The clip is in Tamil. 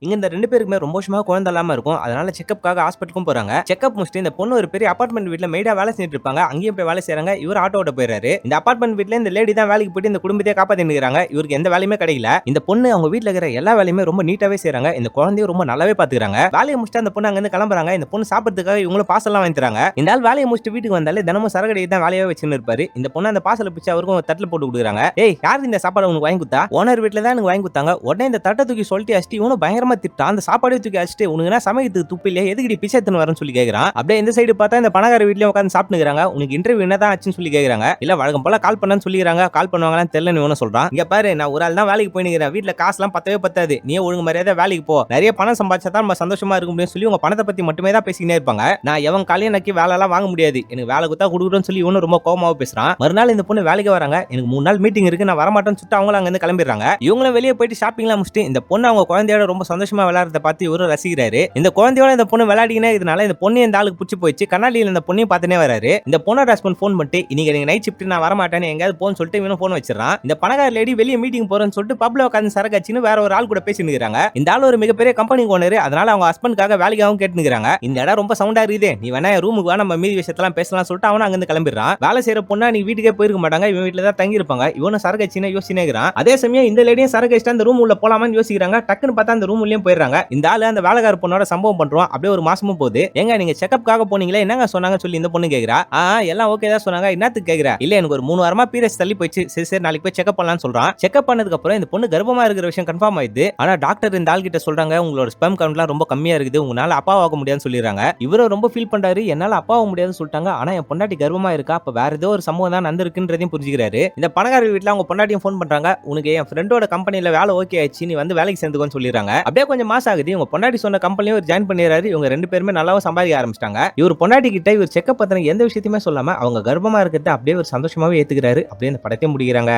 இங்க இந்த 2 பேருக்குமே ரொம்ப வருஷமா குழந்தை இல்லாம இருக்கும். அதனால செக்கப்காக ஹாஸ்பிட்டலுக்கும் போறாங்க. செக்கப் முடிச்சுட்டு இந்த பொண்ணு ஒரு பெரிய அபார்ட்மெண்ட் வீட்ல மெய்டா வேலை செஞ்சுட்டு இருப்பாங்க. அங்கேயும் போய் வேலை செய்றாங்க. இவரு ஆட்டோ ஓட்ட போயிறாரு. இந்த அபார்ட்மெண்ட் வீட்ல இந்த லேடி தான் வேலைக்கு போயிட்டு இந்த குடும்பத்தையே காப்பாத்திட்டு இருக்காங்க. இவருக்கு எந்த வேலையுமே கிடைக்கல. இந்த பொண்ணு அவங்க வீட்ல இருக்கிற எல்லா வேலையுமே ரொம்ப நீட்டாவே செய்றாங்க. இந்த குழந்தையும் ரொம்ப நல்லாவே பாத்துக்கறாங்க. வேலையை முடிச்சுட்டு அந்த பொண்ணு அங்க இருந்து கிளம்புறாங்க. இந்த பொண்ணு சாப்பிடுறதுக்காக இவங்களும் பார்சல் எல்லாம் வாங்கி தராங்க. இந்த ஆள் வேலையை முடிச்சுட்டு வீட்டுக்கு வந்தாலே தினமும் சரகடியை தான் வேலையாவே வச்சுன்னு இருப்பாரு. இந்த பொண்ணு அந்த பார்சலை பிச்சு அவருக்கும் ஒரு தட்டுல போட்டு கொடுக்குறாங்க. ஏய், யார் இந்த சாப்பாடு உனக்கு வாங்கி கொடுத்தா? ஓனர் வீட்ல தான் எனக்கு வாங்கி கொடுத்தாங்க. உடனே இந்த தட்டை தூக்கி சொல்லிட்டு அஷ்டி இவனும் பயங்கரமா திட்டான். அந்த சாப்பாடு தூக்கி அடிச்சிட்டு உனக்கு சமைக்கிறதுக்கு துப்பு இல்லையா, எதுக்கு பிச்சை எடுத்துன்னு வரேன்னு சொல்லி கேக்குறான். அப்படியே இந்த சைடு பார்த்தா இந்த பணக்கார வீட்லயே உட்கார்ந்து சாப்பிட்டுக்கிறாங்க. உனக்கு இன்டர்வியூ என்னதான் ஆச்சுன்னு சொல்லி கேக்குறாங்க. இல்ல வழக்கம் போல கால் பண்ணான்னு சொல்லிக்கிறாங்க. கால் பண்ணுவாங்களான்னு தெரியல இவனும் சொல்றான். இங்க பாரு, நான் ஒரு ஆள் தான் வேலைக்கு போயினுக்கிறேன். வீட்ல காசுலாம் பத்தவே பத்தாது. நீ ஒழுங்கு மரியாதை வேலைக்கு போ. நிறைய பணம் சம்பாதிச்சா தான் நம்ம சந்தோஷமா இருக்க முடியும்னு சொல்லி உங்க பணத்தை பத்தி மட்டுமே தான் பேசிக்கிட்டே இருப்பாங்க. நான் எவன் காலையும் நக்கி வேலை எல்லாம் வாங்க முடியாது. எனக்கு வேலை குத்தா கொடுக்குறோன்னு சொல்லி இவனும் ரொம்ப கோவமாவே பேசுறான். மறுநாள் இந்த பொண்ணு வேலைக்கு வராங்க. எனக்கு 3 நாள் மீட்டிங் இருக்கு, நான் வரமாட்டேன்னு சொல்லிட்டு அவங்களும் அங்க இருந்து கிளம்பிடுறாங்க. இவங்களும் வெளியே போயிட்டு ஷாப்பிங்லாம் முடிச்சுட்டு இந்த பொண்ணு அவங்க குழந்தையோட ரொம்ப சந்தோஷமா விளையாடுறத பார்த்து இவரும் ரசிக்கிறாரு. இந்த குழந்தையோட இந்த பொண்ணு விளையாடினே இதனால இந்த பொண்ணு இந்த ஆளுக்கு பிடிச்சி போயிடுச்சு. கண்ணாடியில் இந்த பொண்ணையும் பார்த்துனே வராரு. இந்த பொண்ணோட ஹஸ்பண்ட் ஃபோன் பண்ணிட்டு இன்னைக்கு எனக்கு நைட் ஷிஃப்ட் நான் வரமாட்டேன்னு எங்கேயாவது போன்னு சொல்லிட்டு இவனும் ஃபோன் வச்சிடறான். இந்த பணக்கார லேடி வெளியே மீட்டிங் போறேன்னு சொல்லிட்டு பப்ல உட்காந்து சரக்காச்சின்னு வேற ஒரு ஆள் கூட பேசிட்டு இருக்காங்க. இந்த ஆள் ஒரு மிகப்பெரிய கம்பெனி ஓனர். அதனால அவங்க ஹஸ்பண்டுக்காக வேலைக்காகவும் கேட்டுக்கிறாங்க. இந்த இடம் ரொம்ப சவுண்டா இருக்குது, நீ வேணா ரூமுக்கு வா, நம்ம மீதி விஷயத்தெல்லாம் பேசலாம் சொல்லிட்டு அவனும் அங்கிருந்து கிளம்பிடுறான். வேலை செய்யற பொண்ணா நீ வீட்டுக்கே போயிருக்க மாட்டாங்க, இவன் வீட்டுல தான் தங்கி இருப்பாங்க. இவனும் சரக்காச்சின்னு யோசிச்சுனேங்கிறான். அதே சமயம் இந்த லேடியும் சரக்காச்சிட்டு அந்த ரூம் உள்ள போலாமான்னு யோசிக்கிறாங்க. டக்குன்னு பார்த்தா அந்த ரூம் உள்ளேயும் போயிடுறாங்க. இந்த ஆளு அந்த வேலைக்கார பொண்ணோட சம்பவம் பண்றோம். அப்படியே ஒரு மாசமும் போகுது. ஏங்க நீங்க செக்கப்காக போனீங்களே, என்னங்க சொன்னாங்க சொல்லி இந்த பொண்ணு கேக்குறா. எல்லாம் ஓகே தான் சொன்னாங்க, என்னத்துக்கு கேக்குறா? இல்ல எனக்கு ஒரு 3 வாரமா பீரியட்ஸ் தள்ளி போயிடுச்சு. சரி சரி நாளைக்கு போய் செக்அப் பண்ணலாம்னு சொல்றான். செக்அப் பண்ணதுக்கு அப்புறம் இந்த பொண்ணு கர்ப்பமா இருக்கிற விஷயம் கன்ஃபார்ம் ஆயிடுது. ஆனா டாக்டர் இந்த ஆள் கிட்ட சொல்றாங்க, உங்களோட ஸ்பெர்ம் கவுண்ட்லாம் ரொம்ப கம்மியா இருக்குது, உங்களால அப்பாவாக முடியாதுன்னு சொல்லிடுறாங்க. இவரும் ரொம்ப ஃபீல் பண்றாரு, என்னால அப்பாவாக முடியாதுன்னு சொல்லிட்டாங்க, ஆனா என் பொண்டாட்டி கர்ப்பமா இருக்கா, அப்ப வேற ஏதோ ஒரு சம்பவம் தான் நடந்திருக்குன்றதையும் புரிஞ்சுக்கிறாரு. இந்த பணக்கார வீட்டுல அவங்க பொண்டாட்டியும் ஃபோன் பண்றாங்க, உனக்கு என் ஃப்ரெண்டோட கம்பெனில வேலை ஓகே ஆயிடுச்சு, நீ வந்து வேலைக்கு சேர்ந்துக்கோன்னு சொல்லிடுறாங்க. அப்படியே கொஞ்சம் மாசம் ஆகுது. உங்க பொண்டாட்டி சொன்ன கம்பெனியும் ஒரு ஜாயின் பண்ணிடுறாரு. இவங்க 2 பேருமே நல்லாவும் சம்பாதிக்க ஆரம்பிச்சிட்டாங்க. இவர் பொண்டாட்டி கிட்ட இவர் செக்அப் பத்தின எந்த விஷயத்தையுமே சொல்லாம அவங்க கர்ப்பமா இருக்கிறத அப்படியே ஒரு சந்தோஷமாவே ஏத்துக்கிறாரு. அப்படியே இந்த படத்தை முடிக்கிறாங்க.